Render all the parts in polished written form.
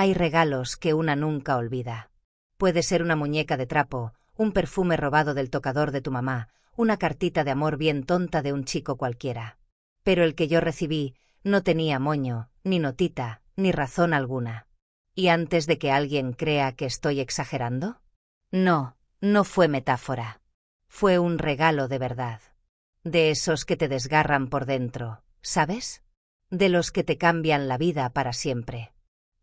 Hay regalos que una nunca olvida. Puede ser una muñeca de trapo, un perfume robado del tocador de tu mamá, una cartita de amor bien tonta de un chico cualquiera. Pero el que yo recibí no tenía moño, ni notita, ni razón alguna. ¿Y antes de que alguien crea que estoy exagerando? No, no fue metáfora. Fue un regalo de verdad. De esos que te desgarran por dentro, ¿sabes? De los que te cambian la vida para siempre.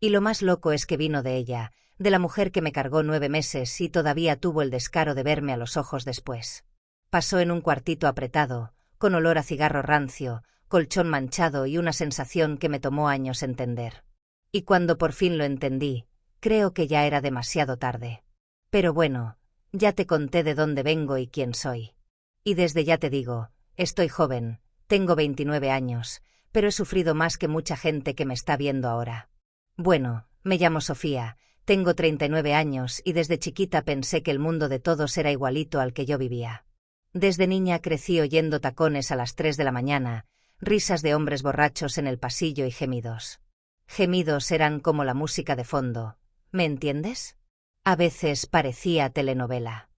Y lo más loco es que vino de ella, de la mujer que me cargó 9 meses y todavía tuvo el descaro de verme a los ojos después. Pasó en un cuartito apretado, con olor a cigarro rancio, colchón manchado y una sensación que me tomó años entender. Y cuando por fin lo entendí, creo que ya era demasiado tarde. Pero bueno, ya te conté de dónde vengo y quién soy. Y desde ya te digo, estoy joven, tengo 29 años, pero he sufrido más que mucha gente que me está viendo ahora. Bueno, me llamo Sofía, tengo 39 años y desde chiquita pensé que el mundo de todos era igualito al que yo vivía. Desde niña crecí oyendo tacones a las 3 de la mañana, risas de hombres borrachos en el pasillo y gemidos. Gemidos eran como la música de fondo, ¿me entiendes? A veces parecía telenovela.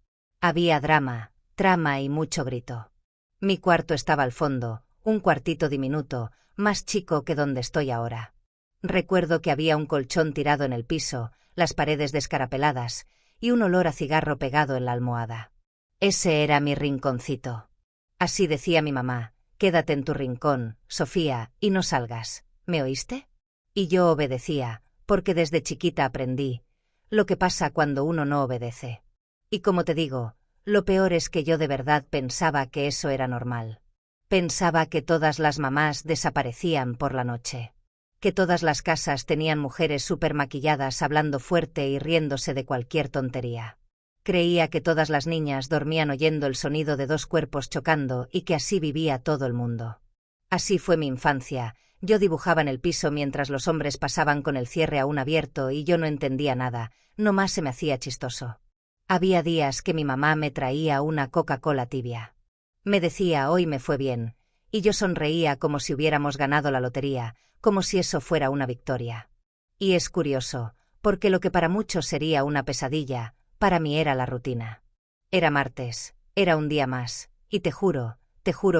Había drama, trama y mucho grito. Mi cuarto estaba al fondo, un cuartito diminuto, más chico que donde estoy ahora. Recuerdo que había un colchón tirado en el piso, las paredes descarapeladas, y un olor a cigarro pegado en la almohada. Ese era mi rinconcito. Así decía mi mamá, quédate en tu rincón, Sofía, y no salgas, ¿me oíste? Y yo obedecía, porque desde chiquita aprendí lo que pasa cuando uno no obedece. Y como te digo, lo peor es que yo de verdad pensaba que eso era normal. Pensaba que todas las mamás desaparecían por la noche. Que todas las casas tenían mujeres súper maquilladas hablando fuerte y riéndose de cualquier tontería. Creía que todas las niñas dormían oyendo el sonido de 2 cuerpos chocando y que así vivía todo el mundo. Así fue mi infancia. Yo dibujaba en el piso mientras los hombres pasaban con el cierre aún abierto y yo no entendía nada, nomás se me hacía chistoso. Había días que mi mamá me traía una Coca-Cola tibia. Me decía hoy me fue bien, y yo sonreía como si hubiéramos ganado la lotería, como si eso fuera una victoria. Y es curioso, porque lo que para muchos sería una pesadilla, para mí era la rutina. Era martes, era un día más, y te juro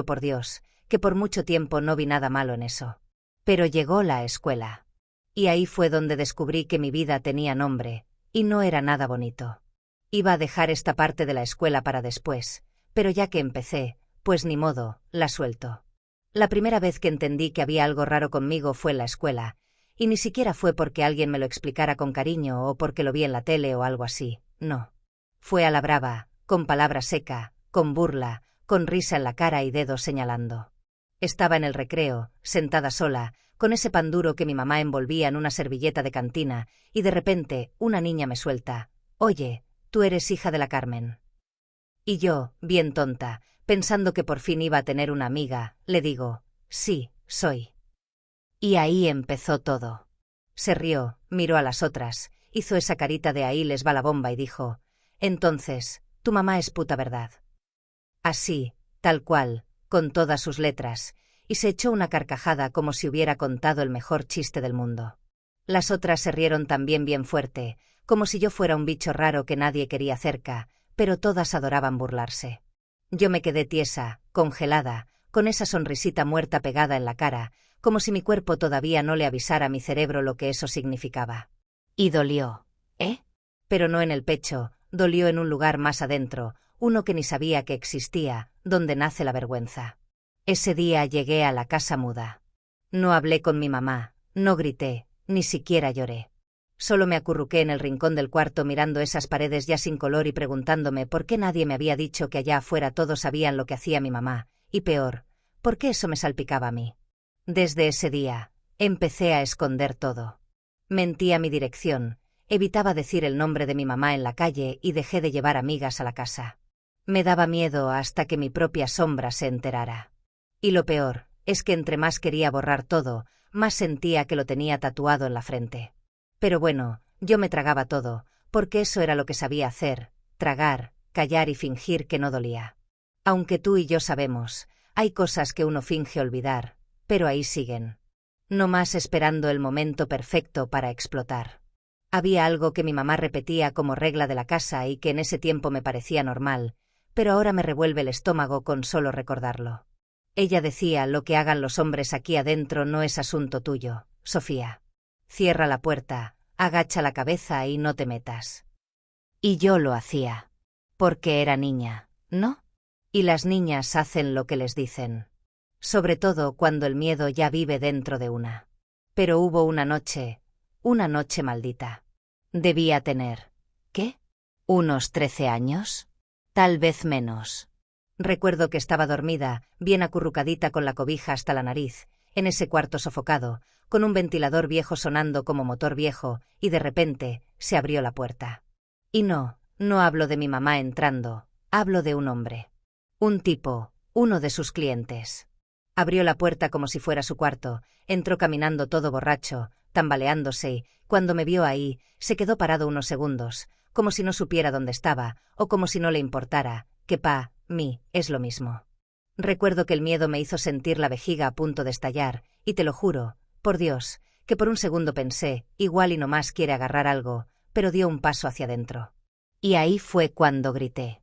por Dios, que por mucho tiempo no vi nada malo en eso. Pero llegó la escuela. Y ahí fue donde descubrí que mi vida tenía nombre, y no era nada bonito. Iba a dejar esta parte de la escuela para después, pero ya que empecé, pues ni modo, la suelto. La primera vez que entendí que había algo raro conmigo fue en la escuela, y ni siquiera fue porque alguien me lo explicara con cariño o porque lo vi en la tele o algo así, no. Fue a la brava, con palabra seca, con burla, con risa en la cara y dedos señalando. Estaba en el recreo, sentada sola, con ese pan duro que mi mamá envolvía en una servilleta de cantina, y de repente, una niña me suelta: «Oye, tú eres hija de la Carmen». Y yo, bien tonta, pensando que por fin iba a tener una amiga, le digo: «Sí, soy». Y ahí empezó todo. Se rió, miró a las otras, hizo esa carita de ahí les va la bomba y dijo: «Entonces, tu mamá es puta, ¿verdad?». Así, tal cual, con todas sus letras, y se echó una carcajada como si hubiera contado el mejor chiste del mundo. Las otras se rieron también bien fuerte, como si yo fuera un bicho raro que nadie quería cerca, pero todas adoraban burlarse. Yo me quedé tiesa, congelada, con esa sonrisita muerta pegada en la cara, como si mi cuerpo todavía no le avisara a mi cerebro lo que eso significaba. Y dolió, ¿eh? Pero no en el pecho, dolió en un lugar más adentro, uno que ni sabía que existía, donde nace la vergüenza. Ese día llegué a la casa muda. No hablé con mi mamá, no grité, ni siquiera lloré. Solo me acurruqué en el rincón del cuarto mirando esas paredes ya sin color y preguntándome por qué nadie me había dicho que allá afuera todos sabían lo que hacía mi mamá, y peor, por qué eso me salpicaba a mí. Desde ese día, empecé a esconder todo. Mentía mi dirección, evitaba decir el nombre de mi mamá en la calle y dejé de llevar amigas a la casa. Me daba miedo hasta que mi propia sombra se enterara. Y lo peor, es que entre más quería borrar todo, más sentía que lo tenía tatuado en la frente. Pero bueno, yo me tragaba todo, porque eso era lo que sabía hacer, tragar, callar y fingir que no dolía. Aunque tú y yo sabemos, hay cosas que uno finge olvidar, pero ahí siguen. No más esperando el momento perfecto para explotar. Había algo que mi mamá repetía como regla de la casa y que en ese tiempo me parecía normal, pero ahora me revuelve el estómago con solo recordarlo. Ella decía: lo que hagan los hombres aquí adentro no es asunto tuyo, Sofía. Cierra la puerta, agacha la cabeza y no te metas. Y yo lo hacía. Porque era niña, ¿no? Y las niñas hacen lo que les dicen. Sobre todo cuando el miedo ya vive dentro de una. Pero hubo una noche maldita. Debía tener, ¿qué? ¿Unos 13 años? Tal vez menos. Recuerdo que estaba dormida, bien acurrucadita con la cobija hasta la nariz, en ese cuarto sofocado, con un ventilador viejo sonando como motor viejo, y de repente se abrió la puerta. Y no hablo de mi mamá entrando, hablo de un hombre. Un tipo, uno de sus clientes. Abrió la puerta como si fuera su cuarto, entró caminando todo borracho, tambaleándose y, cuando me vio ahí, se quedó parado unos segundos, como si no supiera dónde estaba, o como si no le importara, que mí, es lo mismo. Recuerdo que el miedo me hizo sentir la vejiga a punto de estallar, y te lo juro, por Dios, que por un segundo pensé: igual y nomás quiere agarrar algo, pero dio un paso hacia adentro. Y ahí fue cuando grité.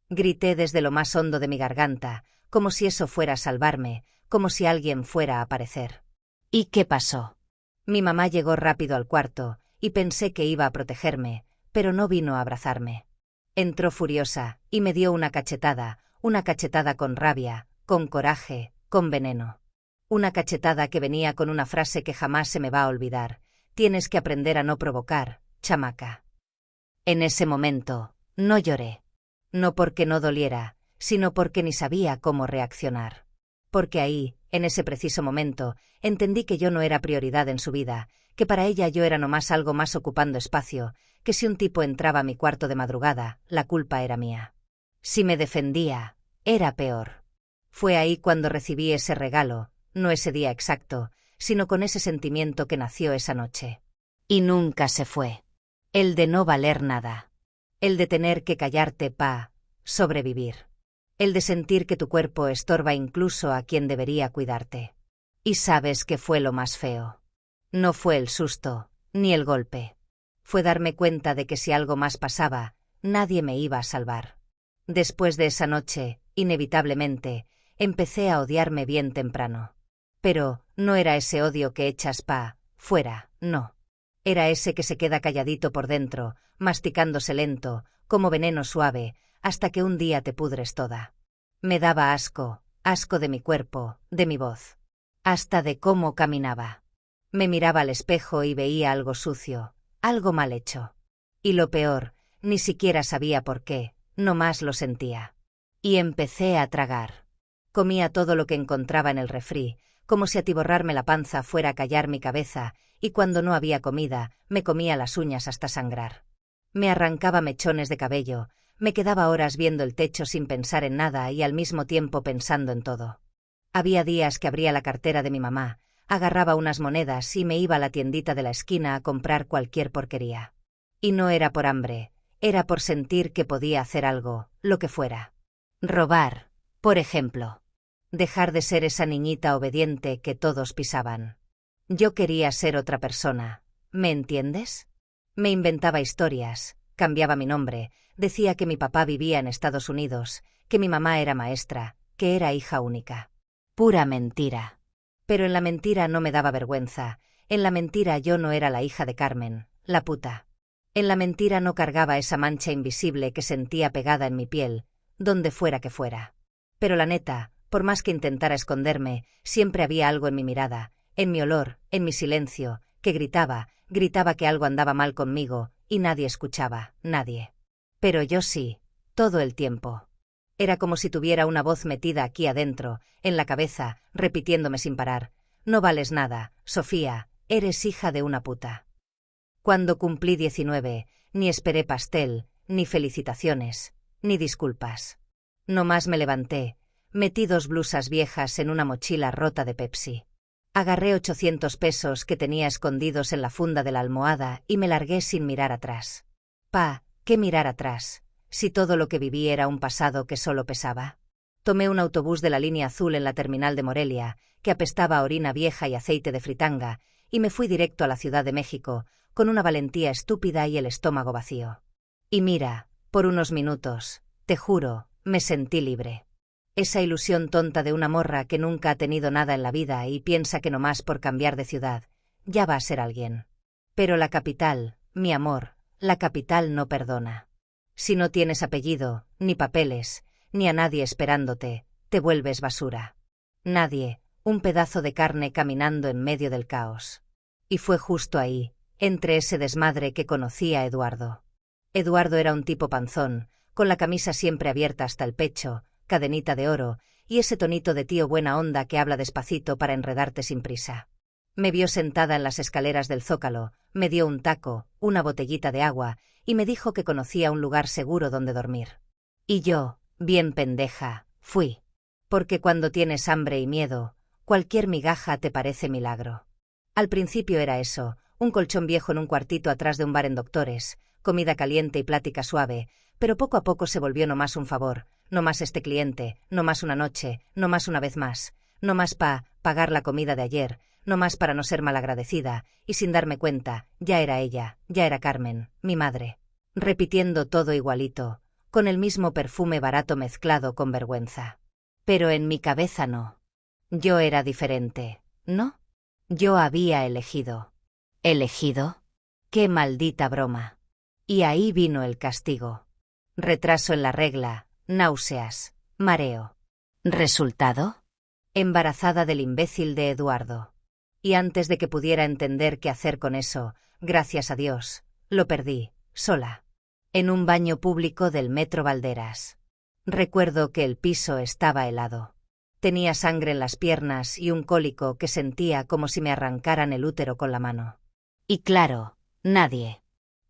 Grité desde lo más hondo de mi garganta, como si eso fuera a salvarme, como si alguien fuera a aparecer. ¿Y qué pasó? Mi mamá llegó rápido al cuarto, y pensé que iba a protegerme, pero no vino a abrazarme. Entró furiosa, y me dio una cachetada con rabia, con coraje, con veneno. Una cachetada que venía con una frase que jamás se me va a olvidar: tienes que aprender a no provocar, chamaca. En ese momento, no lloré. No porque no doliera, sino porque ni sabía cómo reaccionar. Porque ahí, en ese preciso momento, entendí que yo no era prioridad en su vida, que para ella yo era nomás algo más ocupando espacio, que si un tipo entraba a mi cuarto de madrugada, la culpa era mía. Si me defendía, era peor. Fue ahí cuando recibí ese regalo, no ese día exacto, sino con ese sentimiento que nació esa noche. Y nunca se fue. El de no valer nada. El de tener que callarte sobrevivir. El de sentir que tu cuerpo estorba incluso a quien debería cuidarte. ¿Y sabes qué fue lo más feo? No fue el susto, ni el golpe. Fue darme cuenta de que si algo más pasaba, nadie me iba a salvar. Después de esa noche, inevitablemente, empecé a odiarme bien temprano. Pero no era ese odio que echas fuera, no. Era ese que se queda calladito por dentro, masticándose lento, como veneno suave, hasta que un día te pudres toda. Me daba asco de mi cuerpo, de mi voz. Hasta de cómo caminaba. Me miraba al espejo y veía algo sucio, algo mal hecho. Y lo peor, ni siquiera sabía por qué, nomás lo sentía. Y empecé a tragar. Comía todo lo que encontraba en el refri, como si atiborrarme la panza fuera a callar mi cabeza, y cuando no había comida, me comía las uñas hasta sangrar. Me arrancaba mechones de cabello, me quedaba horas viendo el techo sin pensar en nada y al mismo tiempo pensando en todo. Había días que abría la cartera de mi mamá, agarraba unas monedas y me iba a la tiendita de la esquina a comprar cualquier porquería. Y no era por hambre, era por sentir que podía hacer algo, lo que fuera. Robar, por ejemplo. Dejar de ser esa niñita obediente que todos pisaban. Yo quería ser otra persona, ¿me entiendes? Me inventaba historias, cambiaba mi nombre, decía que mi papá vivía en Estados Unidos, que mi mamá era maestra, que era hija única. Pura mentira. Pero en la mentira no me daba vergüenza, en la mentira yo no era la hija de Carmen, la puta. En la mentira no cargaba esa mancha invisible que sentía pegada en mi piel, donde fuera que fuera. Pero la neta, por más que intentara esconderme, siempre había algo en mi mirada, en mi olor, en mi silencio, que gritaba que algo andaba mal conmigo, y nadie escuchaba, nadie. Pero yo sí, todo el tiempo. Era como si tuviera una voz metida aquí adentro, en la cabeza, repitiéndome sin parar: no vales nada, Sofía, eres hija de una puta. Cuando cumplí 19, ni esperé pastel, ni felicitaciones, ni disculpas. Nomás me levanté, metí 2 blusas viejas en una mochila rota de Pepsi. Agarré 800 pesos que tenía escondidos en la funda de la almohada y me largué sin mirar atrás. ¿Qué mirar atrás? Si todo lo que viví era un pasado que solo pesaba. Tomé un autobús de la línea azul en la terminal de Morelia, que apestaba a orina vieja y aceite de fritanga, y me fui directo a la Ciudad de México, con una valentía estúpida y el estómago vacío. Y mira, por unos minutos, te juro, me sentí libre. Esa ilusión tonta de una morra que nunca ha tenido nada en la vida y piensa que nomás por cambiar de ciudad, ya va a ser alguien. Pero la capital, mi amor, la capital no perdona. Si no tienes apellido, ni papeles, ni a nadie esperándote, te vuelves basura. Nadie, un pedazo de carne caminando en medio del caos. Y fue justo ahí, entre ese desmadre, que conocí a Eduardo. Eduardo era un tipo panzón, con la camisa siempre abierta hasta el pecho, cadenita de oro, y ese tonito de tío buena onda que habla despacito para enredarte sin prisa. Me vio sentada en las escaleras del Zócalo, me dio un taco, una botellita de agua, y me dijo que conocía un lugar seguro donde dormir. Y yo, bien pendeja, fui. Porque cuando tienes hambre y miedo, cualquier migaja te parece milagro. Al principio era eso, un colchón viejo en un cuartito atrás de un bar en Doctores, comida caliente y plática suave, pero poco a poco se volvió no más un favor, no más este cliente, no más una noche, no más una vez más, no más pagar la comida de ayer, no más para no ser malagradecida, y sin darme cuenta, ya era ella, ya era Carmen, mi madre. Repitiendo todo igualito, con el mismo perfume barato mezclado con vergüenza. Pero en mi cabeza no. Yo era diferente, ¿no? Yo había elegido. ¿Elegido? ¡Qué maldita broma! Y ahí vino el castigo. Retraso en la regla, náuseas, mareo. ¿Resultado? Embarazada del imbécil de Eduardo. Y antes de que pudiera entender qué hacer con eso, gracias a Dios, lo perdí, sola. En un baño público del Metro Valderas. Recuerdo que el piso estaba helado. Tenía sangre en las piernas y un cólico que sentía como si me arrancaran el útero con la mano. Y claro, nadie.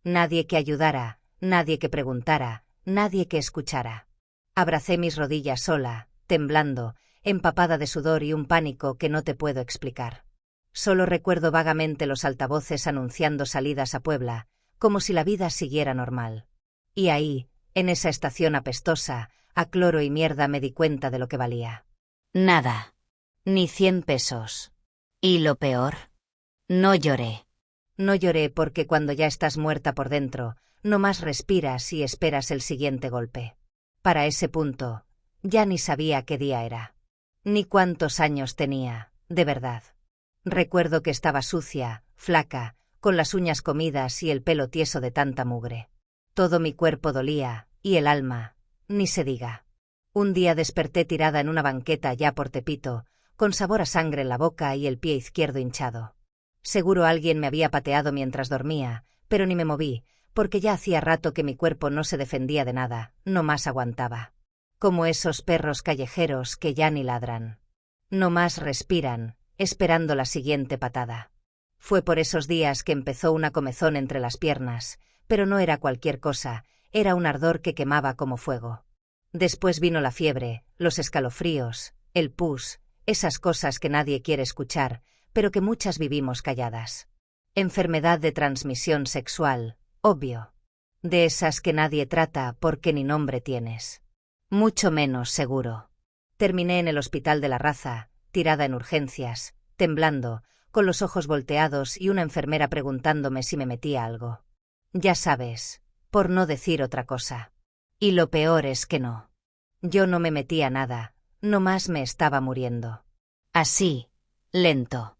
Nadie que ayudara, nadie que preguntara, nadie que escuchara. Abracé mis rodillas sola, temblando, empapada de sudor y un pánico que no te puedo explicar. Solo recuerdo vagamente los altavoces anunciando salidas a Puebla, como si la vida siguiera normal. Y ahí, en esa estación apestosa, a cloro y mierda, me di cuenta de lo que valía. Nada. Ni 100 pesos. ¿Y lo peor? No lloré. No lloré porque cuando ya estás muerta por dentro, no más respiras y esperas el siguiente golpe. Para ese punto, ya ni sabía qué día era. Ni cuántos años tenía, de verdad. Recuerdo que estaba sucia, flaca, con las uñas comidas y el pelo tieso de tanta mugre. Todo mi cuerpo dolía, y el alma, ni se diga. Un día desperté tirada en una banqueta ya por Tepito, con sabor a sangre en la boca y el pie izquierdo hinchado. Seguro alguien me había pateado mientras dormía, pero ni me moví, porque ya hacía rato que mi cuerpo no se defendía de nada, no más aguantaba. Como esos perros callejeros que ya ni ladran. No más respiran, esperando la siguiente patada. Fue por esos días que empezó una comezón entre las piernas, pero no era cualquier cosa, era un ardor que quemaba como fuego. Después vino la fiebre, los escalofríos, el pus, esas cosas que nadie quiere escuchar, pero que muchas vivimos calladas. Enfermedad de transmisión sexual, obvio. De esas que nadie trata porque ni nombre tienes. Mucho menos seguro. Terminé en el Hospital de la Raza, tirada en urgencias, temblando, con los ojos volteados y una enfermera preguntándome si me metía algo. Ya sabes, por no decir otra cosa. Y lo peor es que no. Yo no me metía nada, nomás me estaba muriendo. Así, lento.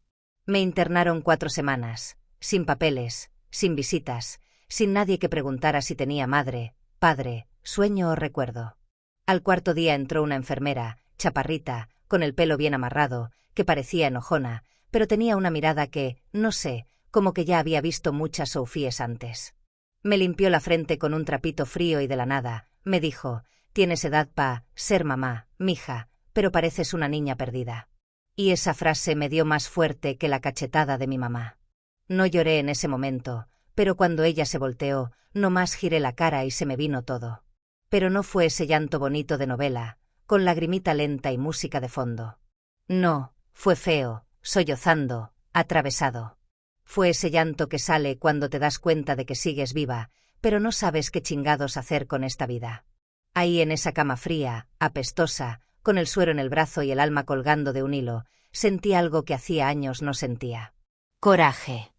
Me internaron 4 semanas, sin papeles, sin visitas, sin nadie que preguntara si tenía madre, padre, sueño o recuerdo. Al 4.º día entró una enfermera, chaparrita, con el pelo bien amarrado, que parecía enojona, pero tenía una mirada que, no sé, como que ya había visto muchas Sofies antes. Me limpió la frente con un trapito frío y de la nada, me dijo, tienes edad pa' ser mamá, mija, pero pareces una niña perdida. Y esa frase me dio más fuerte que la cachetada de mi mamá. No lloré en ese momento, pero cuando ella se volteó, nomás giré la cara y se me vino todo. Pero no fue ese llanto bonito de novela, con lagrimita lenta y música de fondo. No, fue feo, sollozando, atravesado. Fue ese llanto que sale cuando te das cuenta de que sigues viva, pero no sabes qué chingados hacer con esta vida. Ahí en esa cama fría, apestosa, con el suero en el brazo y el alma colgando de un hilo, sentí algo que hacía años no sentía. Coraje.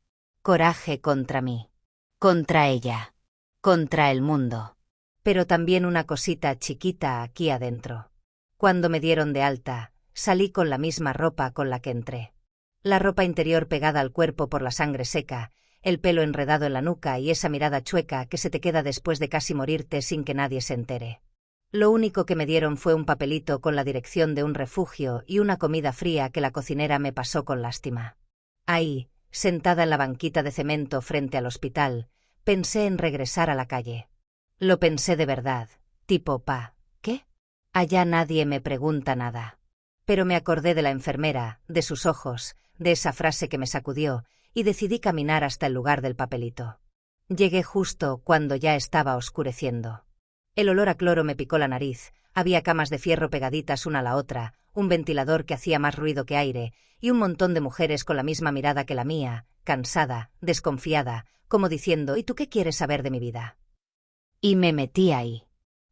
Coraje contra mí. Contra ella. Contra el mundo. Pero también una cosita chiquita aquí adentro. Cuando me dieron de alta, salí con la misma ropa con la que entré. La ropa interior pegada al cuerpo por la sangre seca, el pelo enredado en la nuca y esa mirada chueca que se te queda después de casi morirte sin que nadie se entere. Lo único que me dieron fue un papelito con la dirección de un refugio y una comida fría que la cocinera me pasó con lástima. Ahí, sentada en la banquita de cemento frente al hospital, pensé en regresar a la calle. Lo pensé de verdad, tipo ¿qué? Allá nadie me pregunta nada. Pero me acordé de la enfermera, de sus ojos, de esa frase que me sacudió, y decidí caminar hasta el lugar del papelito. Llegué justo cuando ya estaba oscureciendo. El olor a cloro me picó la nariz, había camas de fierro pegaditas una a la otra, un ventilador que hacía más ruido que aire, y un montón de mujeres con la misma mirada que la mía, cansada, desconfiada, como diciendo «¿Y tú qué quieres saber de mi vida?». Y me metí ahí,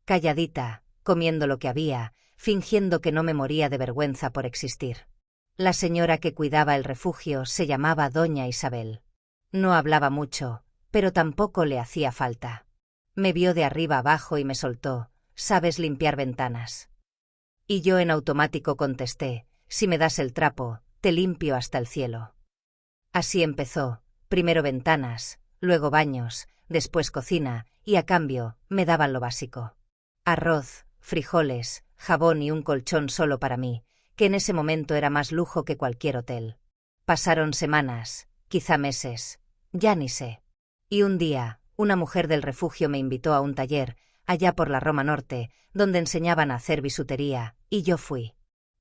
calladita, comiendo lo que había, fingiendo que no me moría de vergüenza por existir. La señora que cuidaba el refugio se llamaba Doña Isabel. No hablaba mucho, pero tampoco le hacía falta. Me vio de arriba abajo y me soltó, «¿Sabes limpiar ventanas?». Y yo en automático contesté, «Si me das el trapo, te limpio hasta el cielo». Así empezó, primero ventanas, luego baños, después cocina, y a cambio, me daban lo básico. Arroz, frijoles, jabón y un colchón solo para mí, que en ese momento era más lujo que cualquier hotel. Pasaron semanas, quizá meses, ya ni sé. Y un día, una mujer del refugio me invitó a un taller, allá por la Roma Norte, donde enseñaban a hacer bisutería, y yo fui.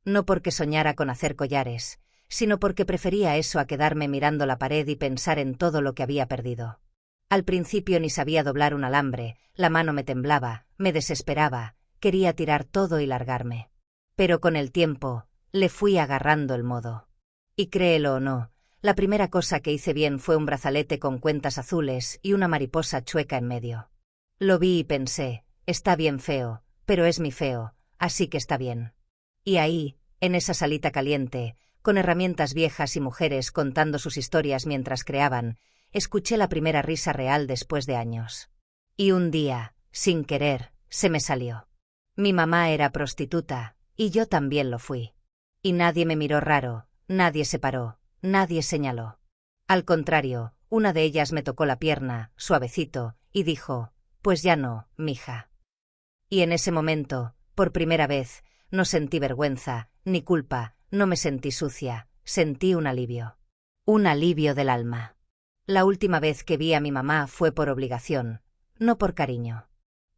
No porque soñara con hacer collares, sino porque prefería eso a quedarme mirando la pared y pensar en todo lo que había perdido. Al principio ni sabía doblar un alambre, la mano me temblaba, me desesperaba, quería tirar todo y largarme. Pero con el tiempo, le fui agarrando el modo. Y créelo o no, la primera cosa que hice bien fue un brazalete con cuentas azules y una mariposa chueca en medio. Lo vi y pensé, está bien feo, pero es mi feo, así que está bien. Y ahí, en esa salita caliente, con herramientas viejas y mujeres contando sus historias mientras creaban, escuché la primera risa real después de años. Y un día, sin querer, se me salió. Mi mamá era prostituta, y yo también lo fui. Y nadie me miró raro, nadie se paró, nadie señaló. Al contrario, una de ellas me tocó la pierna, suavecito, y dijo, «Pues ya no, mija». Y en ese momento, por primera vez, no sentí vergüenza, ni culpa, no me sentí sucia, sentí un alivio. Un alivio del alma. La última vez que vi a mi mamá fue por obligación, no por cariño.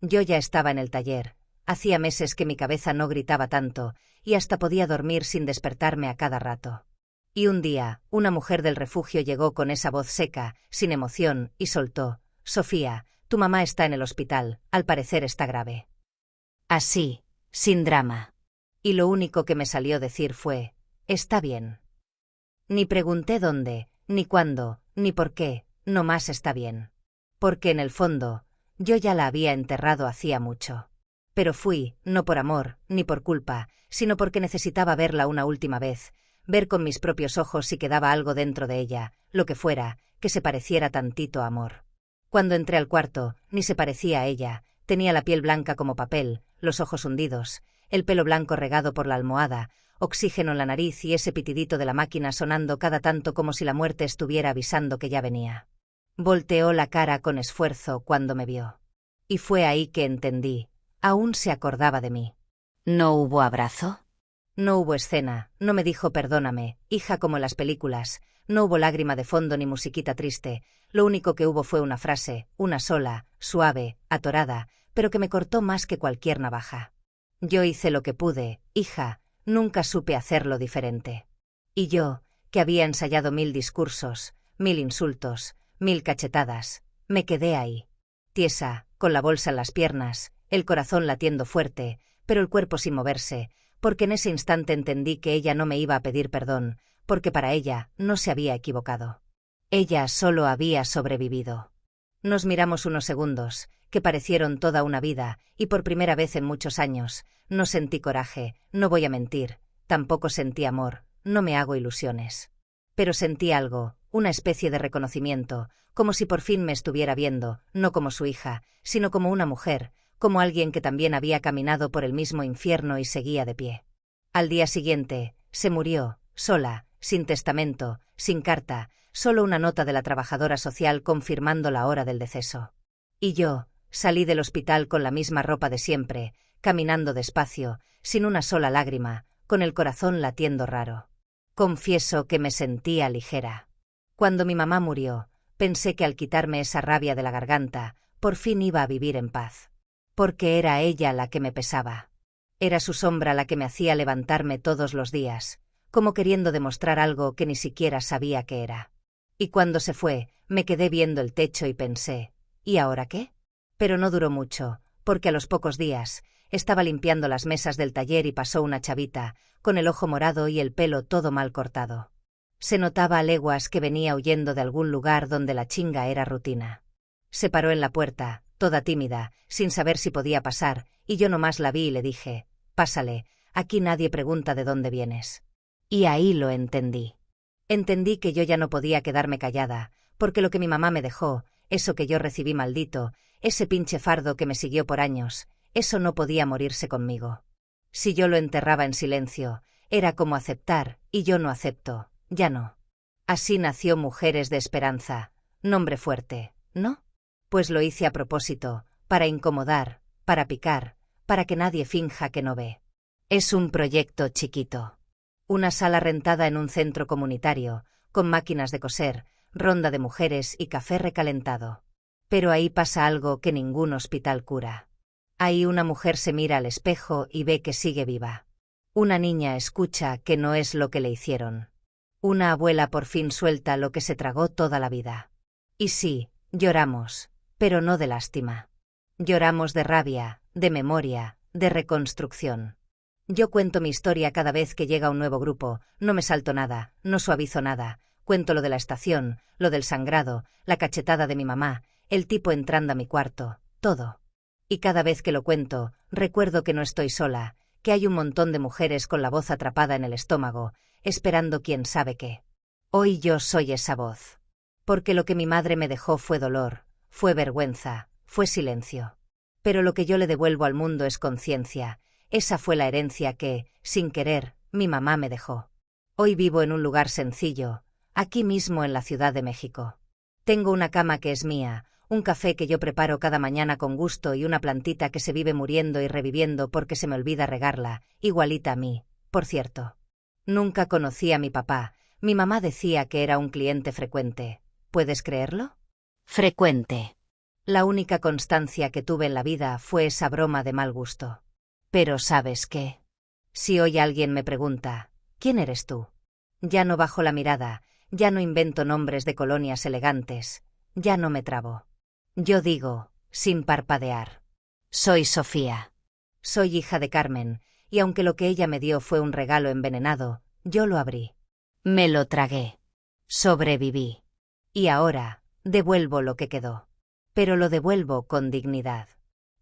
Yo ya estaba en el taller, hacía meses que mi cabeza no gritaba tanto, y hasta podía dormir sin despertarme a cada rato. Y un día, una mujer del refugio llegó con esa voz seca, sin emoción, y soltó, «Sofía, tu mamá está en el hospital, al parecer está grave». Así, sin drama. Y lo único que me salió decir fue, «Está bien». Ni pregunté dónde, ni cuándo, ni por qué, nomás está bien. Porque en el fondo, yo ya la había enterrado hacía mucho. Pero fui, no por amor, ni por culpa, sino porque necesitaba verla una última vez, ver con mis propios ojos si quedaba algo dentro de ella, lo que fuera, que se pareciera tantito a amor. Cuando entré al cuarto, ni se parecía a ella, tenía la piel blanca como papel, los ojos hundidos, el pelo blanco regado por la almohada, oxígeno en la nariz y ese pitidito de la máquina sonando cada tanto como si la muerte estuviera avisando que ya venía. Volteó la cara con esfuerzo cuando me vio. Y fue ahí que entendí, aún se acordaba de mí. ¿No hubo abrazo? No hubo escena, no me dijo perdóname, hija como en las películas, no hubo lágrima de fondo ni musiquita triste, lo único que hubo fue una frase, una sola, suave, atorada, pero que me cortó más que cualquier navaja. Yo hice lo que pude, hija, nunca supe hacerlo diferente. Y yo, que había ensayado 1000 discursos, 1000 insultos, 1000 cachetadas, me quedé ahí. Tiesa, con la bolsa en las piernas, el corazón latiendo fuerte, pero el cuerpo sin moverse, porque en ese instante entendí que ella no me iba a pedir perdón, porque para ella no se había equivocado. Ella solo había sobrevivido. Nos miramos unos segundos, que parecieron toda una vida, y por primera vez en muchos años, no sentí coraje, no voy a mentir, tampoco sentí amor, no me hago ilusiones. Pero sentí algo, una especie de reconocimiento, como si por fin me estuviera viendo, no como su hija, sino como una mujer, como alguien que también había caminado por el mismo infierno y seguía de pie. Al día siguiente, se murió, sola, sin testamento, sin carta, solo una nota de la trabajadora social confirmando la hora del deceso. Y yo, salí del hospital con la misma ropa de siempre, caminando despacio, sin una sola lágrima, con el corazón latiendo raro. Confieso que me sentía ligera. Cuando mi mamá murió, pensé que al quitarme esa rabia de la garganta, por fin iba a vivir en paz. Porque era ella la que me pesaba. Era su sombra la que me hacía levantarme todos los días, como queriendo demostrar algo que ni siquiera sabía qué era. Y cuando se fue, me quedé viendo el techo y pensé, ¿y ahora qué? Pero no duró mucho, porque a los pocos días, estaba limpiando las mesas del taller y pasó una chavita, con el ojo morado y el pelo todo mal cortado. Se notaba a leguas que venía huyendo de algún lugar donde la chinga era rutina. Se paró en la puerta, toda tímida, sin saber si podía pasar, y yo nomás la vi y le dije, «Pásale, aquí nadie pregunta de dónde vienes». Y ahí lo entendí. Entendí que yo ya no podía quedarme callada, porque lo que mi mamá me dejó, eso que yo recibí maldito, ese pinche fardo que me siguió por años, eso no podía morirse conmigo. Si yo lo enterraba en silencio, era como aceptar, y yo no acepto, ya no. Así nació Mujeres de Esperanza, nombre fuerte, ¿no? Pues lo hice a propósito, para incomodar, para picar, para que nadie finja que no ve. Es un proyecto chiquito. Una sala rentada en un centro comunitario, con máquinas de coser, ronda de mujeres y café recalentado. Pero ahí pasa algo que ningún hospital cura. Ahí una mujer se mira al espejo y ve que sigue viva. Una niña escucha que no es lo que le hicieron. Una abuela por fin suelta lo que se tragó toda la vida. Y sí, lloramos, pero no de lástima. Lloramos de rabia, de memoria, de reconstrucción. Yo cuento mi historia cada vez que llega un nuevo grupo, no me salto nada, no suavizo nada, cuento lo de la estación, lo del sangrado, la cachetada de mi mamá, el tipo entrando a mi cuarto, todo. Y cada vez que lo cuento, recuerdo que no estoy sola, que hay un montón de mujeres con la voz atrapada en el estómago, esperando quién sabe qué. Hoy yo soy esa voz. Porque lo que mi madre me dejó fue dolor, fue vergüenza, fue silencio. Pero lo que yo le devuelvo al mundo es conciencia. Esa fue la herencia que, sin querer, mi mamá me dejó. Hoy vivo en un lugar sencillo, aquí mismo en la Ciudad de México. Tengo una cama que es mía, un café que yo preparo cada mañana con gusto y una plantita que se vive muriendo y reviviendo porque se me olvida regarla, igualita a mí, por cierto. Nunca conocí a mi papá, mi mamá decía que era un cliente frecuente. ¿Puedes creerlo? Frecuente. La única constancia que tuve en la vida fue esa broma de mal gusto. Pero ¿sabes qué? Si hoy alguien me pregunta, ¿quién eres tú? Ya no bajo la mirada, ya no invento nombres de colonias elegantes, ya no me trabo. Yo digo, sin parpadear, soy Sofía. Soy hija de Carmen, y aunque lo que ella me dio fue un regalo envenenado, yo lo abrí. Me lo tragué. Sobreviví. Y ahora, devuelvo lo que quedó. Pero lo devuelvo con dignidad.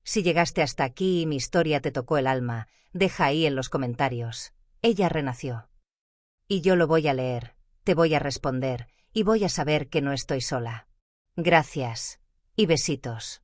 Si llegaste hasta aquí y mi historia te tocó el alma, deja ahí en los comentarios. Ella renació. Y yo lo voy a leer, te voy a responder, y voy a saber que no estoy sola. Gracias. Y besitos.